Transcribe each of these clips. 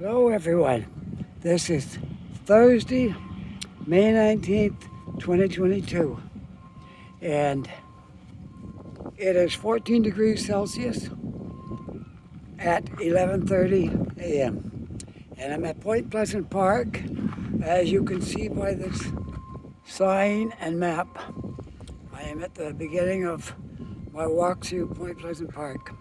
Hello everyone, this is Thursday, May 19th, 2022, and it is 14 degrees Celsius at 11:30 a.m. and I'm at Point Pleasant Park. As you can see by this sign and map, I am at the beginning of my walk through Point Pleasant Park.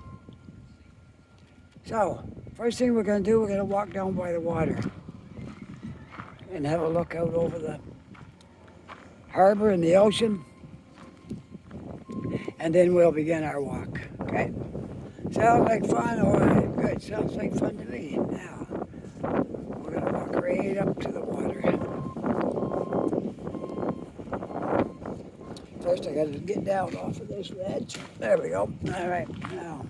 So, first thing we're going to do, we're going to walk down by the water and have a look out over the harbor and the ocean, and then we'll begin our walk, okay? Sounds like fun? All right, good. Sounds like fun to me. Now, we're going to walk right up to the water. First, I got to get down off of this ledge. There we go. All right, now.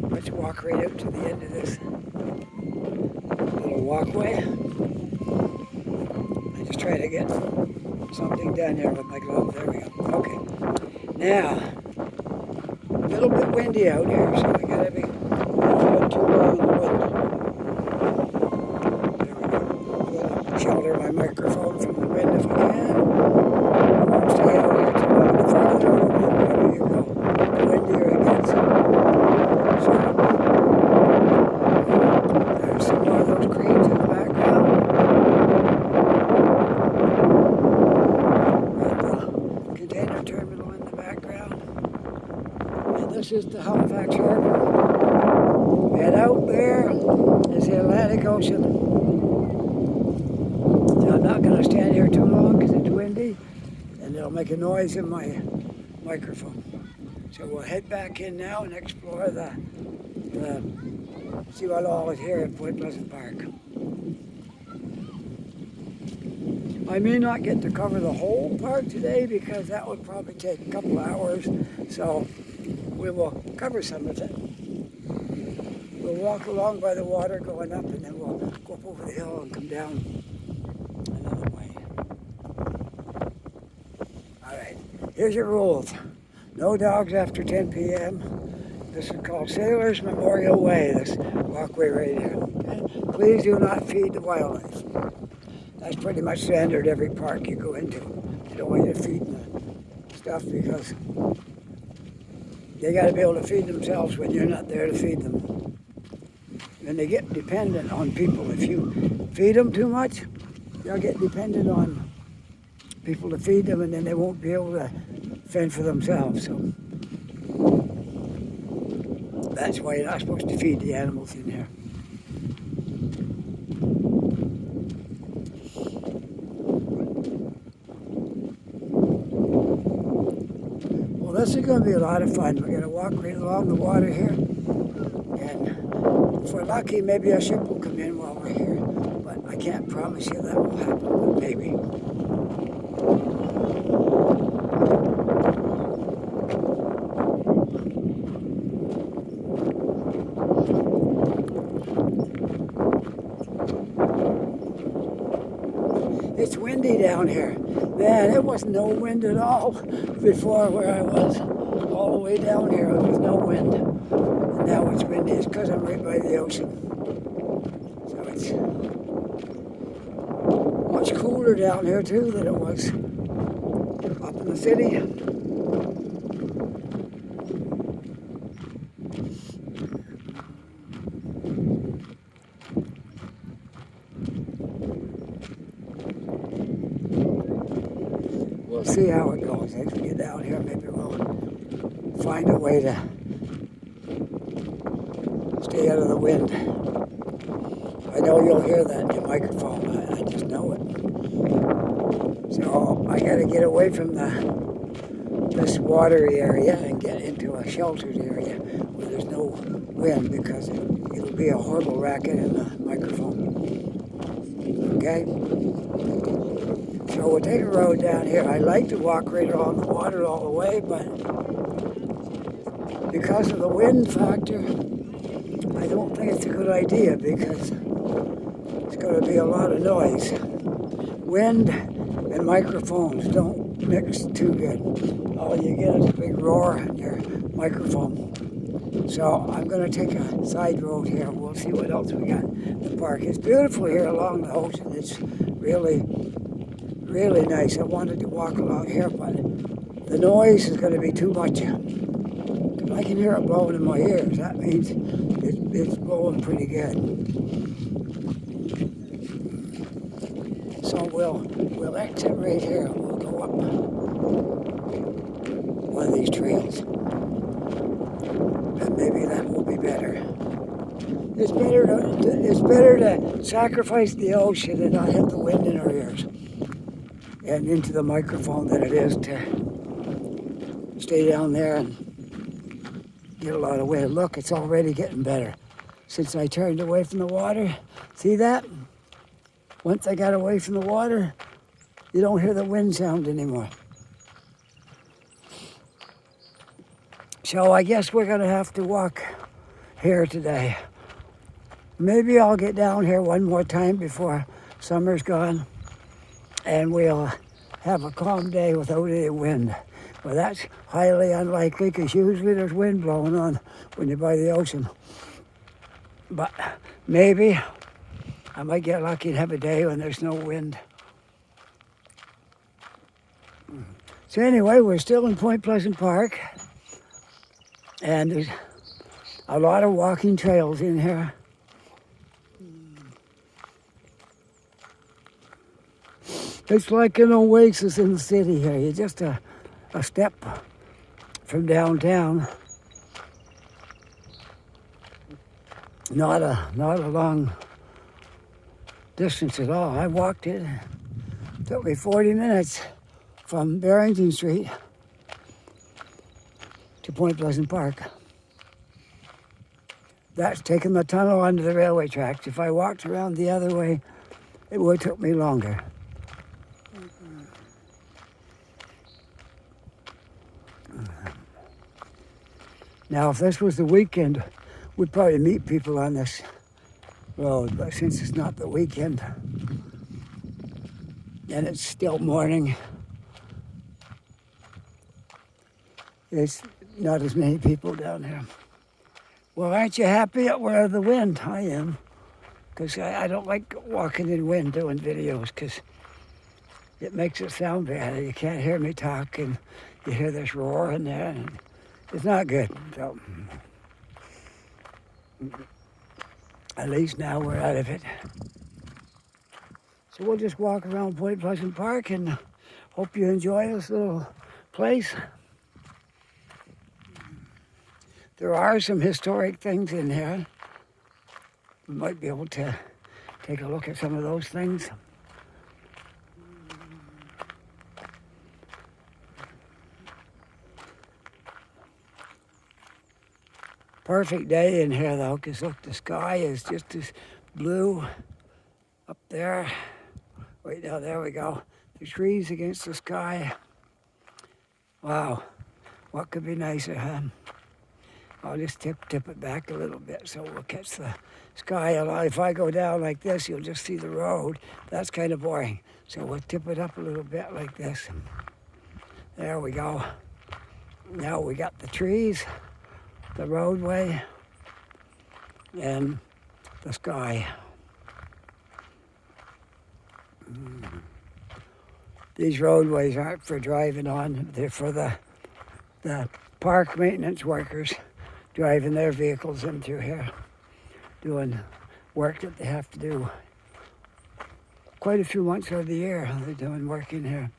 Let's walk right out to the end of this little walkway. I just try to get something done here with my glove. There we go. Okay. Now, a little bit windy out here, so I gotta be not too long in the wind. There we go. I'm gonna shelter my microphone from the wind if I can. Won't stay out here too long. The farther out of the water you go, the windier it gets. So, there's some more of those cranes in the background. And the container terminal in the background. And this is the Halifax Harbor. And out there is the Atlantic Ocean. So I'm not going to stand here too long because it's windy and it'll make a noise in my microphone. So we'll head back in now and explore see what all is here at Point Pleasant Park. I may not get to cover the whole park today because that would probably take a couple hours, so we will cover some of it. We'll walk along by the water going up, and then we'll go up over the hill and come down another way. All right, here's your rules. No dogs after 10 p.m. This is called Sailors Memorial Way, this walkway right here. Okay? Please do not feed the wildlife. That's pretty much standard every park you go into. You don't want you feeding the stuff because they got to be able to feed themselves when you're not there to feed them. And they get dependent on people. If you feed them too much, they'll get dependent on people to feed them, and then they won't be able to fend for themselves. So that's why you're not supposed to feed the animals in here. Well, this is going to be a lot of fun. We're going to walk right along the water here. And if we're lucky, maybe a ship will come in while we're here. But I can't promise you that will happen, but maybe. It's windy down here. Man, it was no wind at all before where I was. All the way down here, there was no wind. And now it's windy. It's because I'm right by the ocean. So it's much cooler down here, too, than it was up in the city. We'll see how it goes. As we get down here, maybe we'll find a way to stay out of the wind. I know you'll hear that in the microphone. I just know it. So I got to get away from this watery area and get into a sheltered area where there's no wind because it'll be a horrible racket in the microphone. Okay? So we'll take a road down here. I like to walk right along the water all the way, but because of the wind factor, I don't think it's a good idea because it's going to be a lot of noise. Wind and microphones don't mix too good. All you get is a big roar in your microphone. So I'm going to take a side road here. We'll see what else we got in the park. It's beautiful here along the ocean. It's really, really nice. I wanted to walk along here, but the noise is going to be too much. I can hear it blowing in my ears. That means it's blowing pretty good. So we'll exit right here. We'll go up one of these trails. And maybe that will be better. It's better to sacrifice the ocean and not have the wind in our ears and into the microphone than it is to stay down there and get a lot of wind. Look, it's already getting better since I turned away from the water. See that? Once I got away from the water, you don't hear the wind sound anymore. So I guess we're going to have to walk here today. Maybe I'll get down here one more time before summer's gone and we'll have a calm day without any wind. Well, that's highly unlikely because usually there's wind blowing on when you're by the ocean. But maybe I might get lucky and have a day when there's no wind. So anyway, we're still in Point Pleasant Park. And there's a lot of walking trails in here. It's like an oasis in the city here. You're just a step from downtown. Not a long distance at all. I walked it. It took me 40 minutes from Barrington Street to Point Pleasant Park. That's taking the tunnel under the railway tracks. If I walked around the other way, it would have took me longer. Now, if this was the weekend, we'd probably meet people on this road, but since it's not the weekend, and it's still morning, there's not as many people down here. Well, aren't you happy that we're out of the wind? I am, because I don't like walking in wind doing videos, because it makes it sound bad. You can't hear me talk, and you hear this roar in there, and it's not good. So at least now we're out of it. So we'll just walk around Point Pleasant Park and hope you enjoy this little place. There are some historic things in here. We might be able to take a look at some of those things. Perfect day in here though, because look, the sky is just as blue up there. Right now, there we go. The trees against the sky. Wow, what could be nicer, huh? I'll just tip it back a little bit so we'll catch the sky a lot. If I go down like this, you'll just see the road. That's kind of boring. So we'll tip it up a little bit like this. There we go. Now we got the trees, the roadway, and the sky. These roadways aren't for driving on. They're for the park maintenance workers driving their vehicles in through here, doing work that they have to do. Quite a few months of the year they're doing work in here.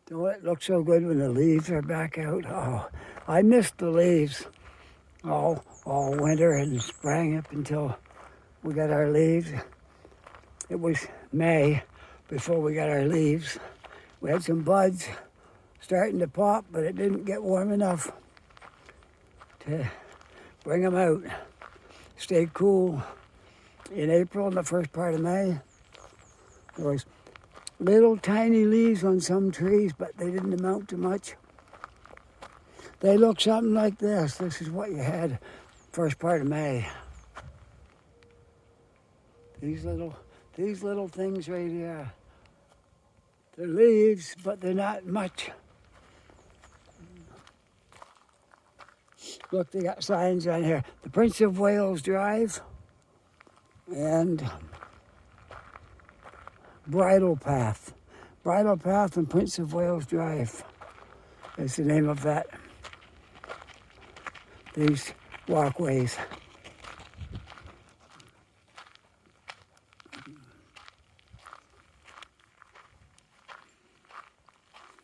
Don't it look so good when the leaves are back out? Oh, I missed the leaves all winter and spring up until we got our leaves. It was May before we got our leaves. We had some buds starting to pop, but it didn't get warm enough to bring them out. Stayed cool in April and the first part of May. There was little tiny leaves on some trees, but they didn't amount to much. They look something like this. This is what you had first part of May. These little things right here. They're leaves, but they're not much. Look, they got signs on here. The Prince of Wales Drive and Bridle Path. Bridle Path and Prince of Wales Drive is the name of that. These walkways.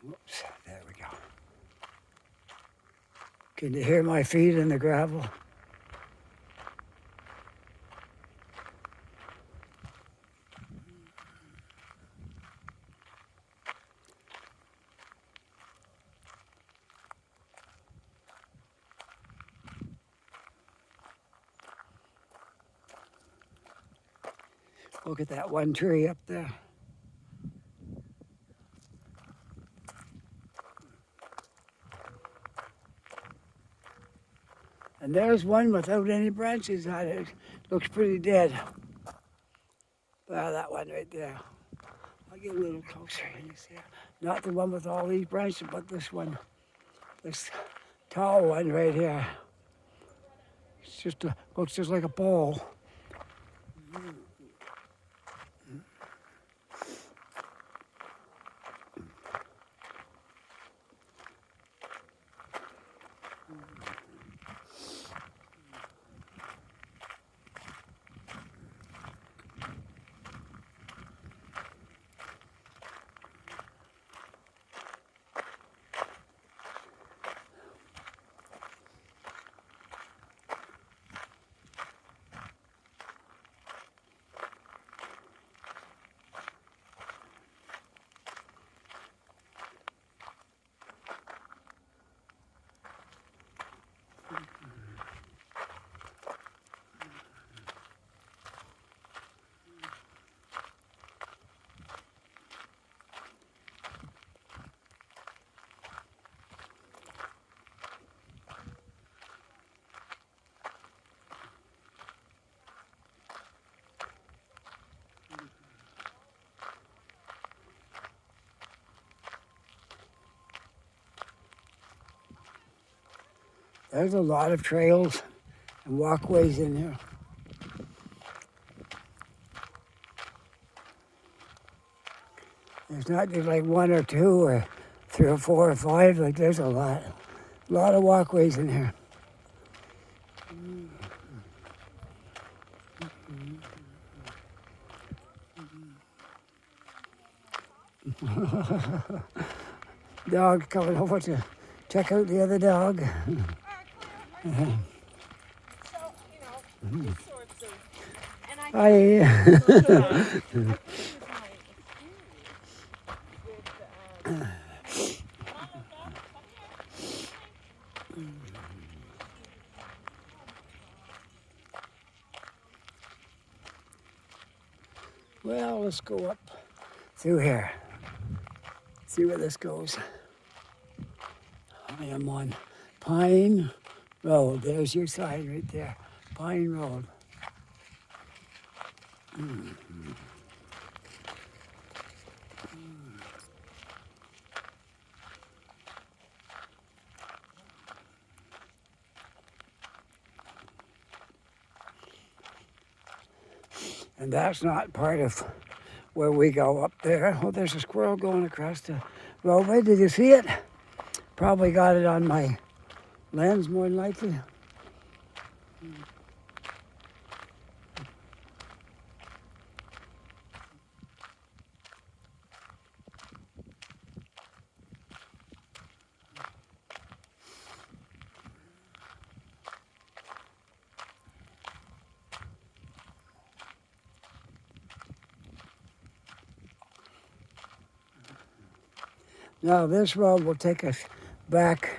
Whoops, there we go. Can you hear my feet in the gravel? Look at that one tree up there. And there's one without any branches on it. Looks pretty dead. That one right there. I'll get a little closer. You see, not the one with all these branches, but this one. This tall one right here. It's just looks just like a ball. There's a lot of trails and walkways in here. There's not just like one or two or three or four or five, like there's a lot of walkways in here. Dog coming over to check out the other dog. So, you know, these sorts of, and I Hi. Well, let's go up through here. See where this goes. I am on Pine Road. There's your sign right there. Pine Road. And that's not part of where we go up there. Oh, there's a squirrel going across the roadway. Did you see it? Probably got it on my lens, more than likely. Now this road will take us back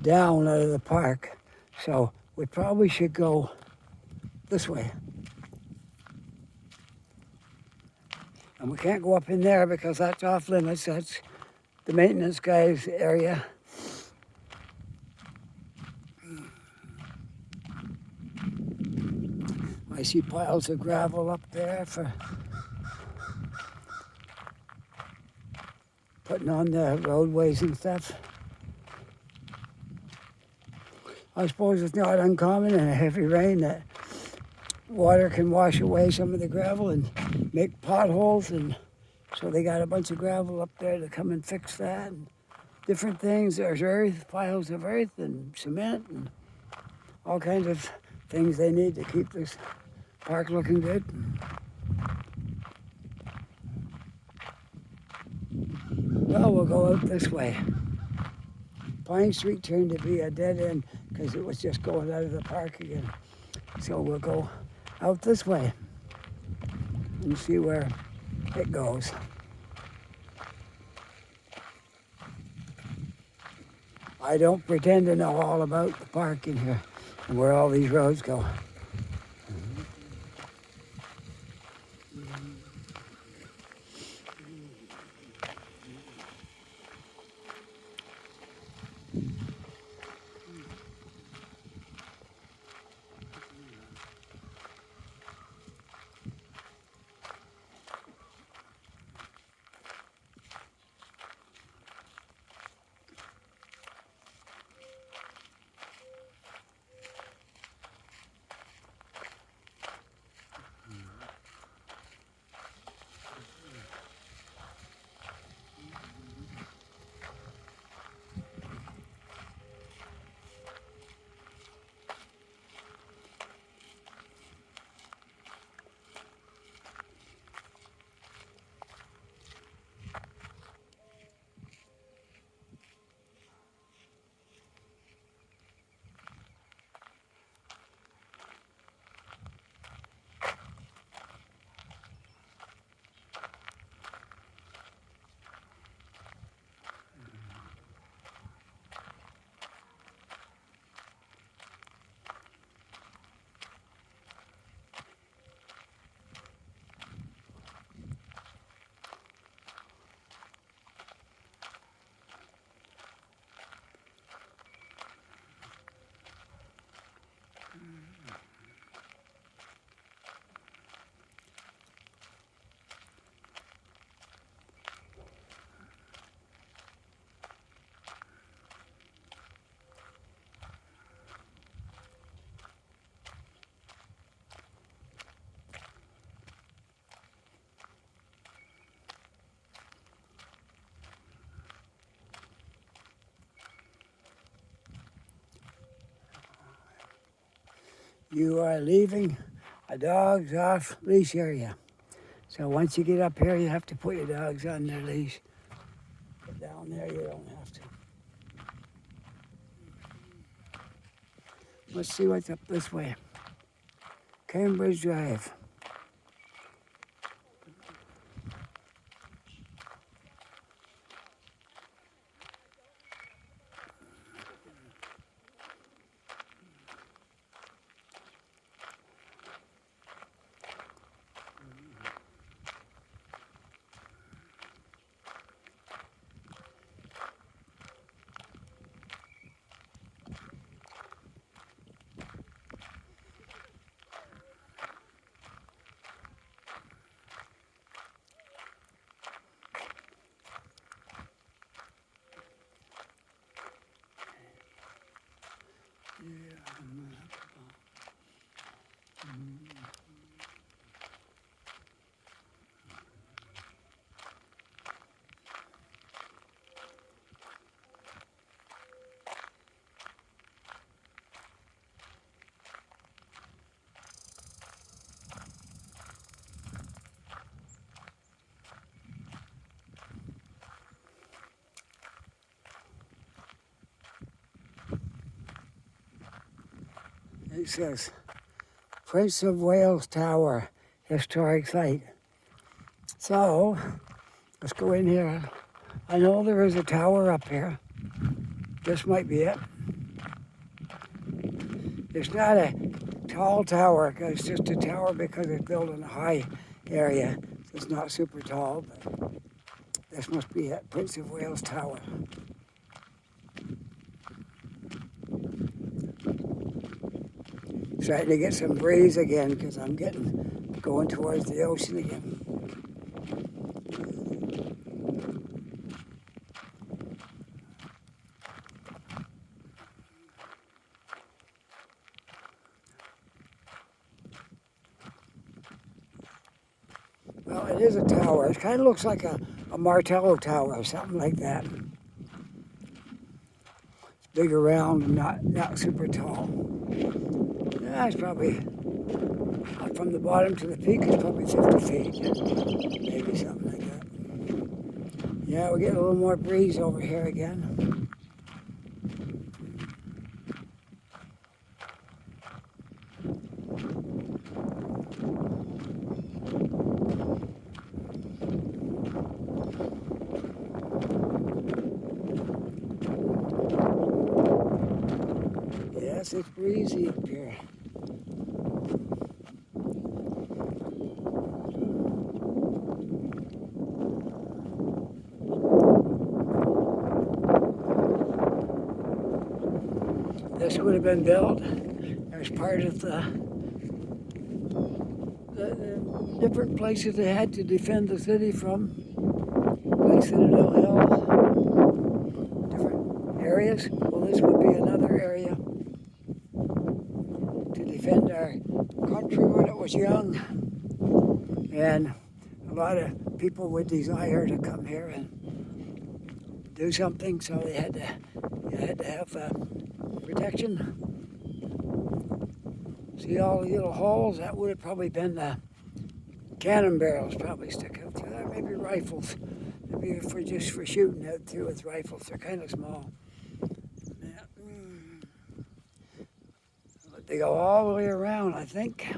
down out of the park, so we probably should go this way. And we can't go up in there because that's off limits. That's the maintenance guy's area. I see piles of gravel up there for putting on the roadways and stuff. I suppose it's not uncommon in a heavy rain that water can wash away some of the gravel and make potholes, and so they got a bunch of gravel up there to come and fix that and different things. There's earth, piles of earth and cement and all kinds of things they need to keep this park looking good. Well, we'll go out this way. Pine Street turned to be a dead end because it was just going out of the park again. So we'll go out this way and see where it goes. I don't pretend to know all about the park in here and where all these roads go. You are leaving a dog's off leash area. So once you get up here, you have to put your dogs on their leash. But down there, you don't have to. Let's see what's up this way. Cambridge Drive. It says Prince of Wales Tower, historic site. So let's go in here. I know there is a tower up here. This might be it. It's not a tall tower, it's just a tower because it's built in a high area. So it's not super tall, but this must be it, Prince of Wales Tower. starting to get some breeze again because I'm going towards the ocean again. Well, it is a tower. It kind of looks like a Martello tower or something like that. It's big around and not super tall. Yeah, it's probably from the bottom to the peak. It's probably 50 feet, maybe something like that. Yeah, we're getting a little more breeze over here again. Yes, it's breezy up here. This would have been built as part of the different places they had to defend the city from, like Citadel Hill, different areas. Well, this would be another area to defend our country when it was young. And a lot of people would desire to come here and do something, so you had to have protection. See all the little holes? That would have probably been the cannon barrels probably stuck out through there. Maybe rifles. Maybe just for shooting out through with rifles. They're kind of small. Yeah. But they go all the way around, I think.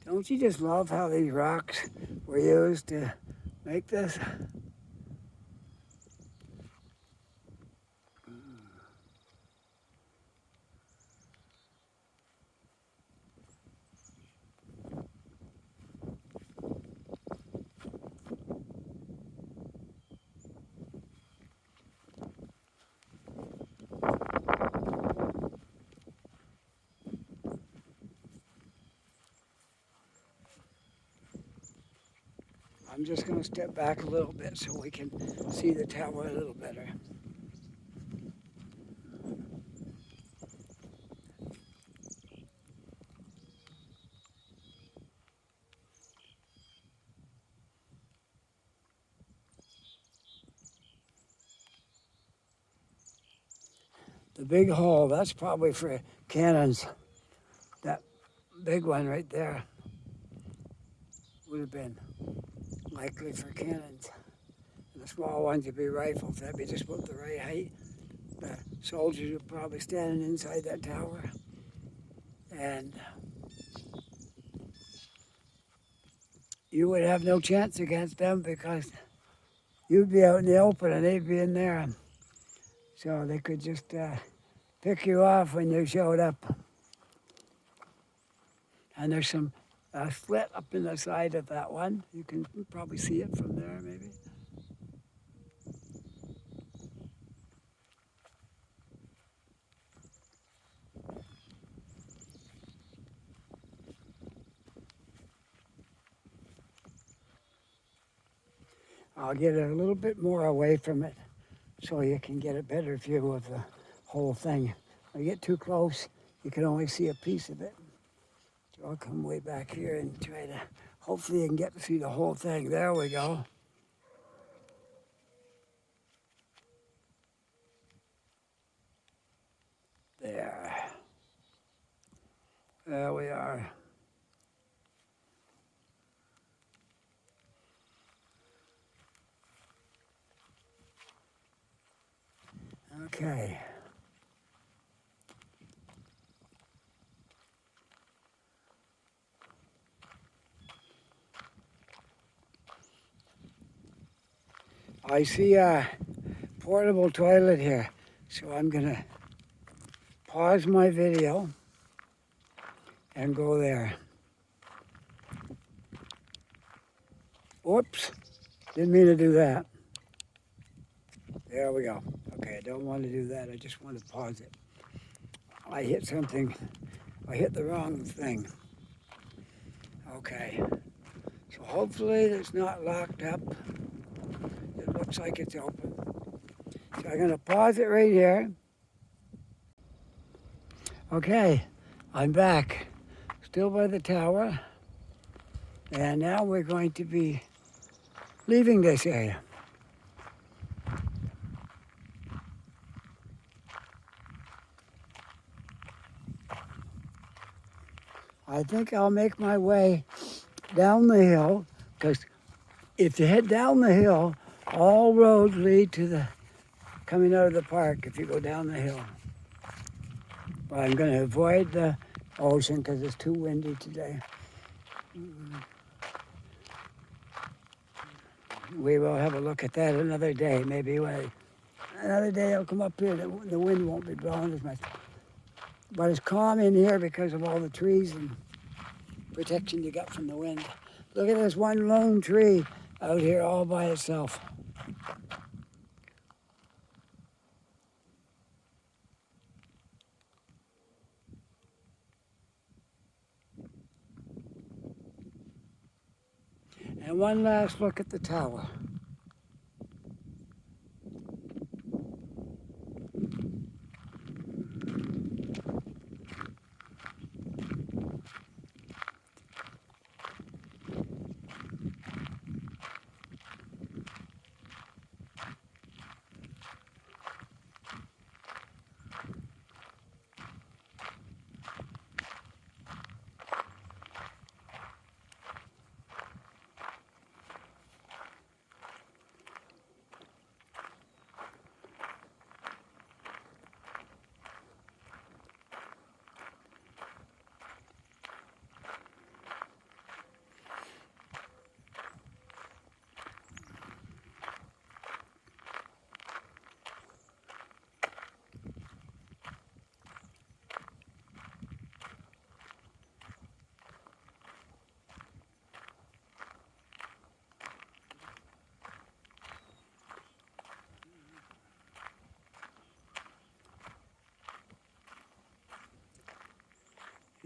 Don't you just love how these rocks were used to make this? I'm just going to step back a little bit so we can see the tower a little better. The big hole, that's probably for cannons. That big one right there would have been likely for cannons. And the small ones would be rifles. That'd be just about the right height. The soldiers would probably standing inside that tower. And you would have no chance against them because you'd be out in the open and they'd be in there. So they could just pick you off when you showed up. And there's some slit up in the side of that one. You can probably see it from there, maybe. I'll get a little bit more away from it so you can get a better view of the whole thing. When you get too close, you can only see a piece of it. So I'll come way back here and try to, hopefully you can get to see the whole thing. There we go. There. There we are. Okay. I see a portable toilet here, so I'm gonna pause my video and go there. Whoops, didn't mean to do that. There we go. Okay, I don't want to do that. I just want to pause it. I hit something. I hit the wrong thing. Okay. So hopefully it's not locked up. It looks like it's open. So I'm going to pause it right here. Okay, I'm back. Still by the tower. And now we're going to be leaving this area. I think I'll make my way down the hill, because if you head down the hill, all roads lead to the coming out of the park if you go down the hill. But I'm going to avoid the ocean because it's too windy today. We will have a look at that another day. Maybe another day I'll come up here, the wind won't be blowing as much. But it's calm in here because of all the trees and protection you got from the wind. Look at this one lone tree out here all by itself. And one last look at the tower.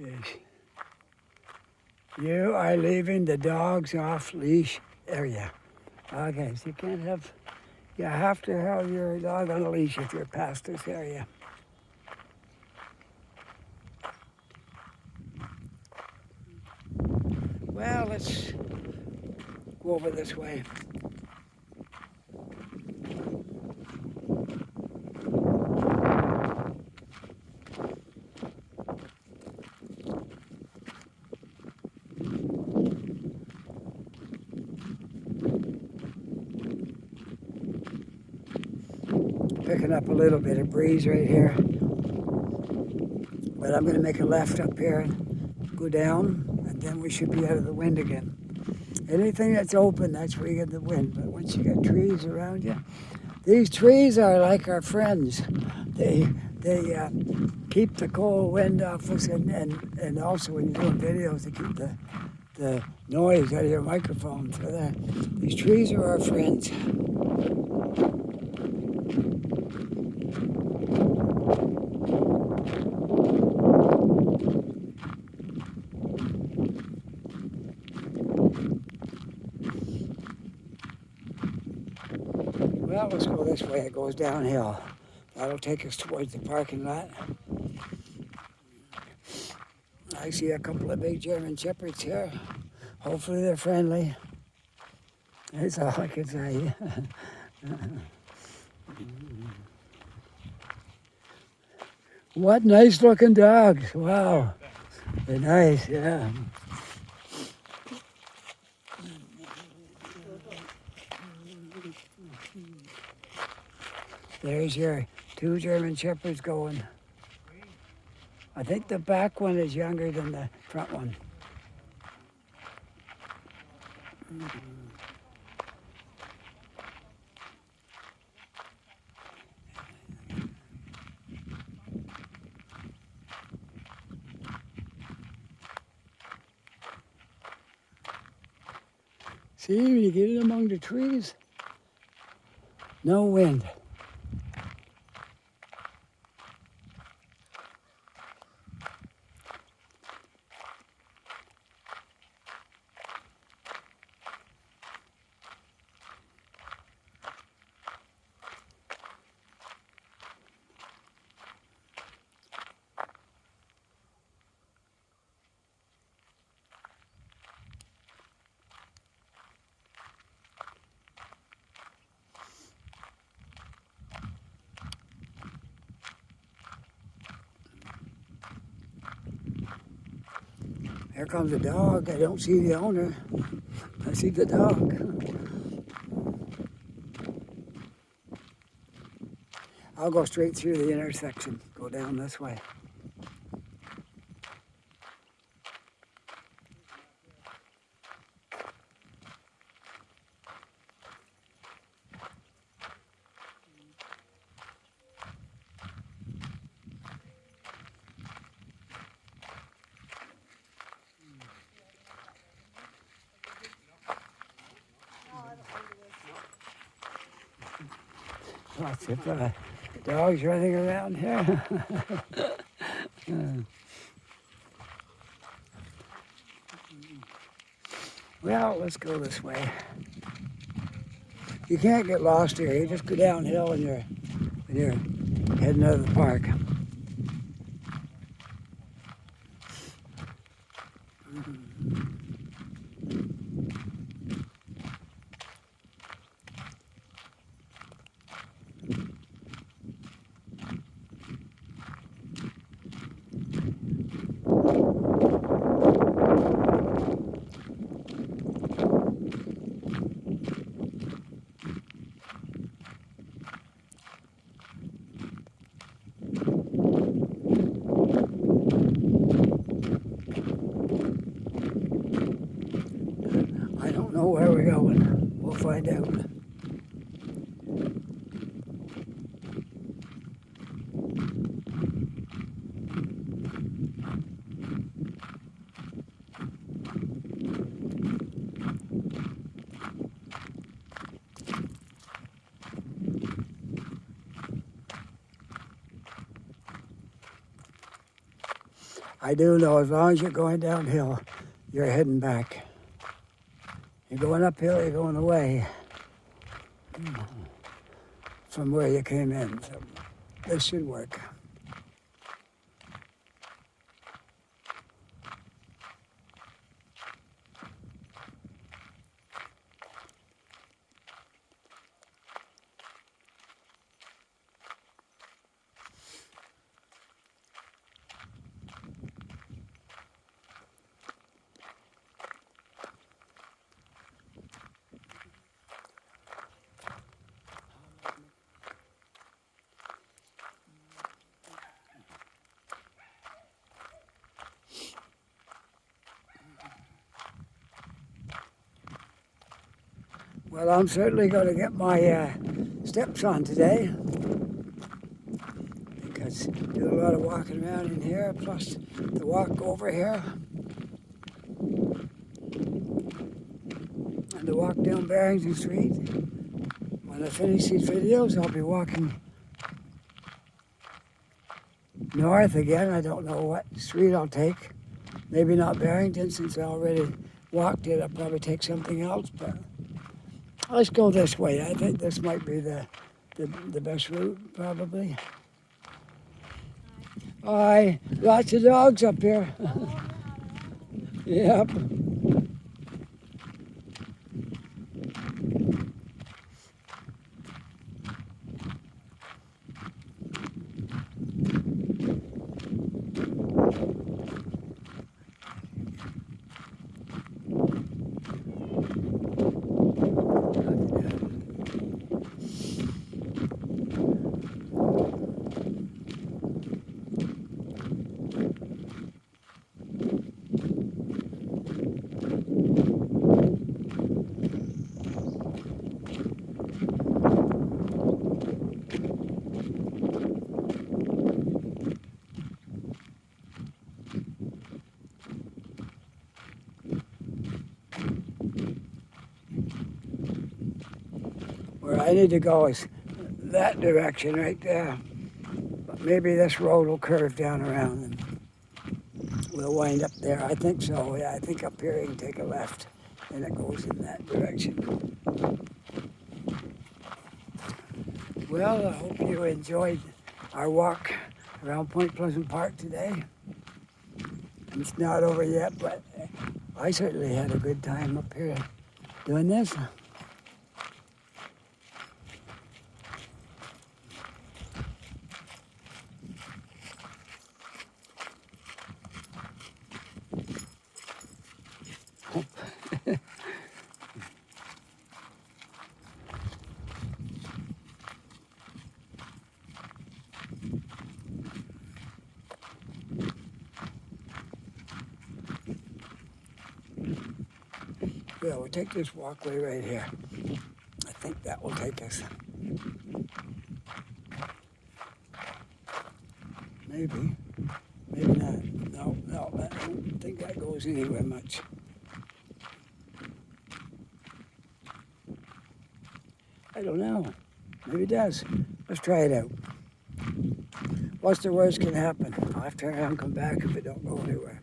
Yes. You are leaving the dogs off leash area. Okay, so you have to have your dog on a leash if you're past this area. Well, let's go over this way. Picking up a little bit of breeze right here. But I'm going to make a left up here and go down, and then we should be out of the wind again. Anything that's open, that's where you get the wind. But once you get trees around you, these trees are like our friends. They keep the cold wind off us, and also when you're doing videos, they keep the noise out of your microphone. So these trees are our friends. Well, let's go this way. It goes downhill. That'll take us towards the parking lot. I see a couple of big German Shepherds here. Hopefully they're friendly. That's all I can say. What nice looking dogs. Wow. They're nice, yeah. There's your two German Shepherds going. I think the back one is younger than the front one. See, when you get in among the trees, no wind. Here comes a dog. I don't see the owner. I see the dog. I'll go straight through the intersection, go down this way. Lots of dogs running around here. Well, let's go this way. You can't get lost here. You just go downhill when you're heading out of the park. I don't know where we're going. We'll find out. I do know as long as you're going downhill, you're heading back. You're going uphill, you're going away from where you came in. So this should work. Well, I'm certainly going to get my steps on today because I do a lot of walking around in here, plus the walk over here and the walk down Barrington Street. When I finish these videos, I'll be walking north again. I don't know what street I'll take. Maybe not Barrington since I already walked it. I'll probably take something else, but let's go this way. I think this might be the best route, probably. Hi, lots of dogs up here. Yep. Where I need to go is that direction right there. But maybe this road will curve down around and we'll wind up there. I think so. Yeah, I think up here you can take a left and it goes in that direction. Well, I hope you enjoyed our walk around Point Pleasant Park today. It's not over yet, but I certainly had a good time up here doing this. Well, we'll take this walkway right here. I think that will take us. Maybe. Maybe not. No, I don't think that goes anywhere much. I don't know. Maybe it does. Let's try it out. What's the worst can happen? I'll have to turn around and come back if it don't go anywhere.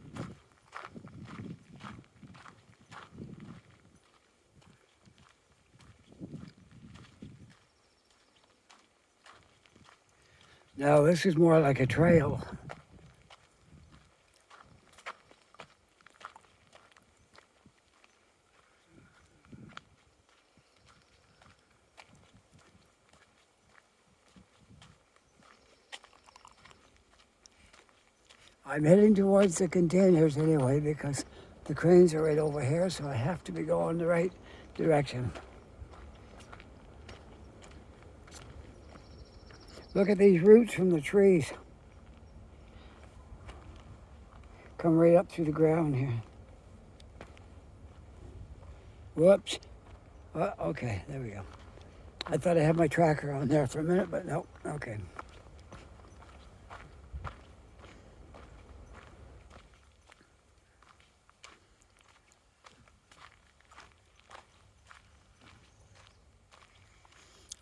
No, this is more like a trail. I'm heading towards the containers anyway because the cranes are right over here, so I have to be going the right direction. Look at these roots from the trees. Come right up through the ground here. Whoops. Okay, there we go. I thought I had my tracker on there for a minute, but no, okay.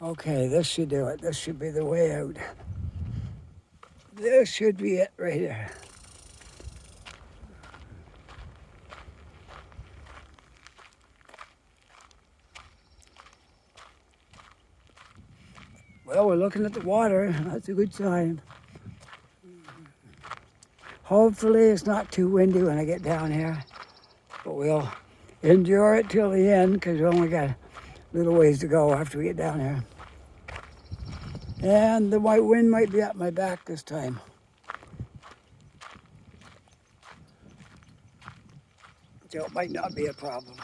Okay, this should do it. This should be the way out. This should be it right here. Well, we're looking at the water. That's a good sign. Hopefully it's not too windy when I get down here, but we'll endure it till the end because we only got a little ways to go after we get down here. And the white wind might be at my back this time. So it might not be a problem.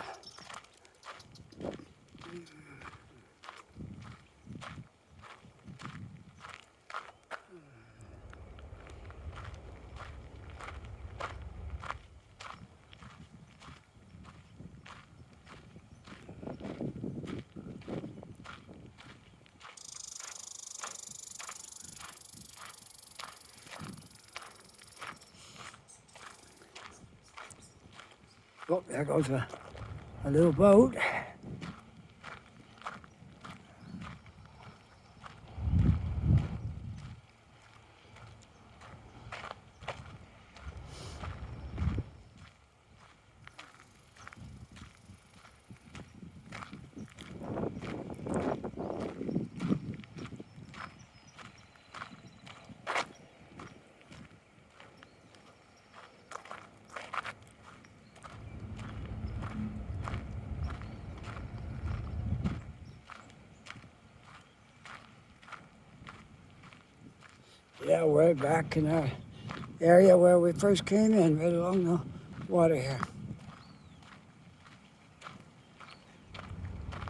Oh, there goes a little boat. Yeah, we're back in our area where we first came in, right along the water here.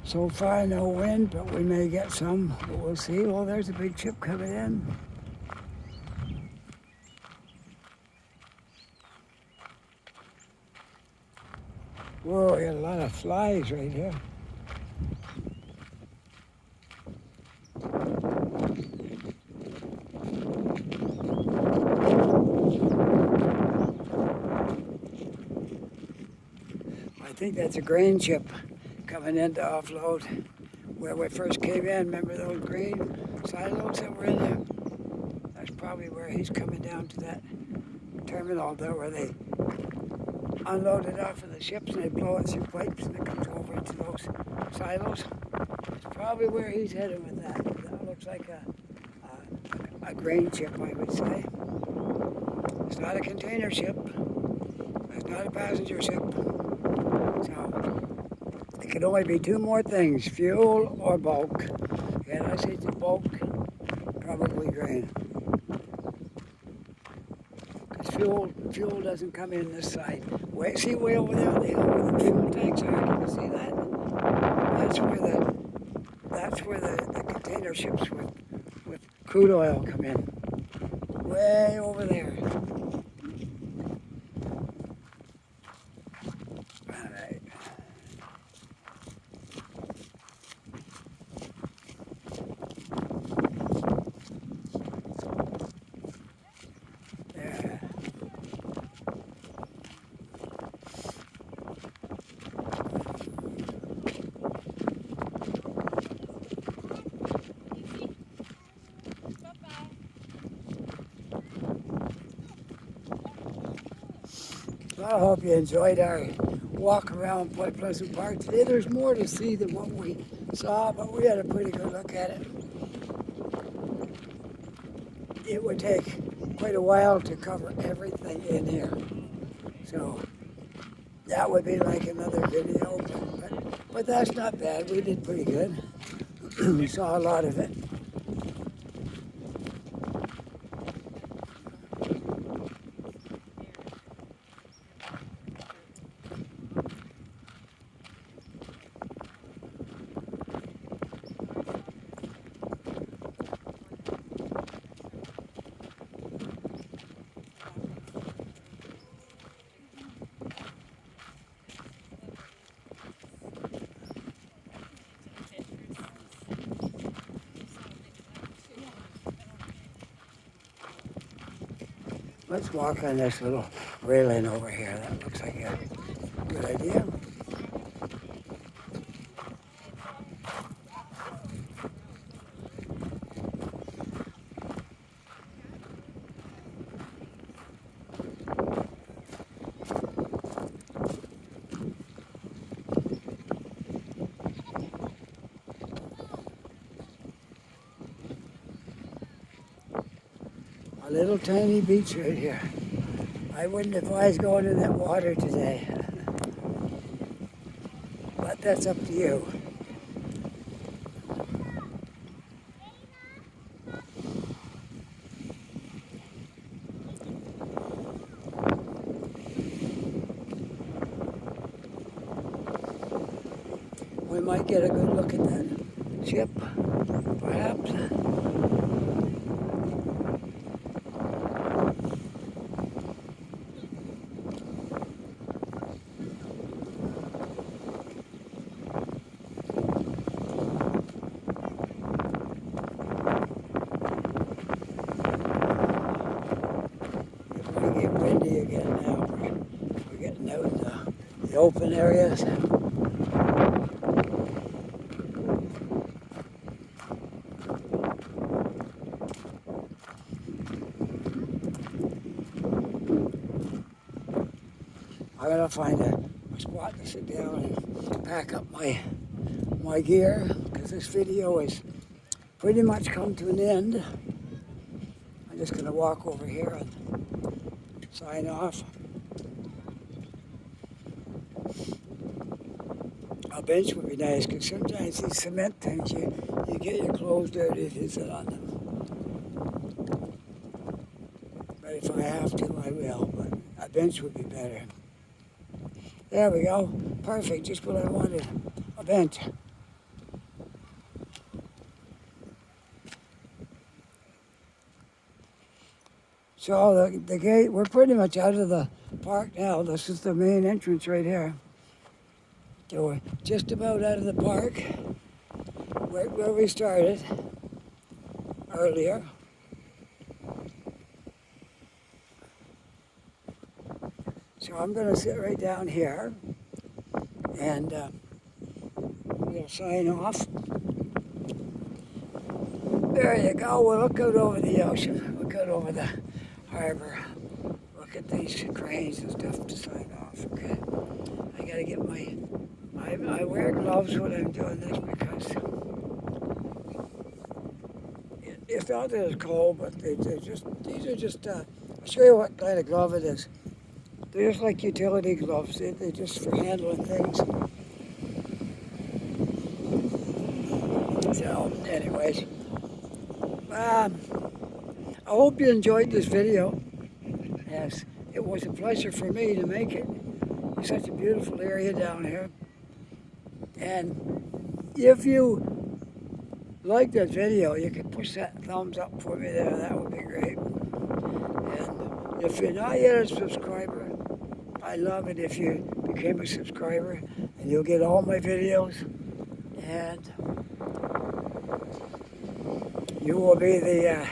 So far, no wind, but we may get some, but we'll see. Oh, there's a big ship coming in. Whoa, we got a lot of flies right here. I think that's a grain ship coming in to offload where we first came in. Remember those grain silos that were in there? That's probably where he's coming down to that terminal there where they unload it off of the ships and they blow it through pipes and it comes over into those silos. It's probably where he's headed with that. That looks like a grain ship, I would say. It's not a container ship. It's not a passenger ship. So it can only be two more things, fuel or bulk. And I say the bulk, probably grain. Because fuel doesn't come in this side. See way over there on the hill where the fuel tanks are. Can you see that? That's where the container ships with crude oil come in. Way over there. All right. Well, I hope you enjoyed our walk around Point Pleasant Park today. There's more to see than what we saw, but we had a pretty good look at it. It would take quite a while to cover everything in here. So that would be like another video, but that's not bad. We did pretty good. We saw a lot of it. Let's walk on this little railing over here. That looks like a good idea. A little tiny beach right here. I wouldn't advise going in that water today, but that's up to you. We might get a good look at that ship, perhaps. Get windy again now. We're getting out in the open areas. I'm gonna find a spot to sit down and pack up my gear, because this video is pretty much come to an end. I'm just gonna walk over here and sign off. A bench would be nice, because sometimes these cement things, you get your clothes dirty if you sit on them. But if I have to, I will, but a bench would be better. There we go. Perfect, just what I wanted. A bench. So the gate, we're pretty much out of the park now. This is the main entrance right here. So we're just about out of the park, right where we started earlier. So I'm going to sit right down here, and we'll sign off. There you go. We'll look out over the ocean. Look out over the harbor. Look at these cranes and stuff to sign off. Okay. I got to get I wear gloves when I'm doing this, because it's not that it's cold, but these are just, I'll show you what kind of glove it is. They're just like utility gloves. They're just for handling things. So, anyways, I hope you enjoyed this video. Yes, it was a pleasure for me to make it. It's such a beautiful area down here. And if you like that video, you can push that thumbs up for me there. That would be great. And if you're not yet a subscriber, I'd love it if you became a subscriber, and you'll get all my videos, and you will be the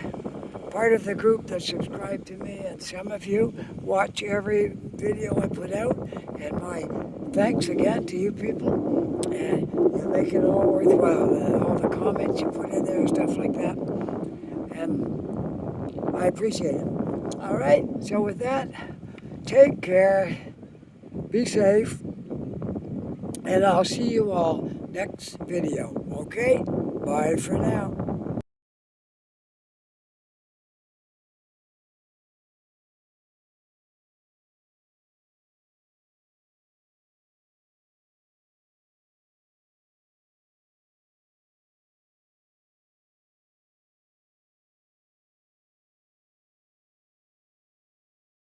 part of the group that subscribe to me, and some of you watch every video I put out, and my thanks again to you people, and you make it all worthwhile, all the comments you put in there and stuff like that, and I appreciate it. All right, so with that, take care. Be safe. And I'll see you all next video. Okay? Bye for now.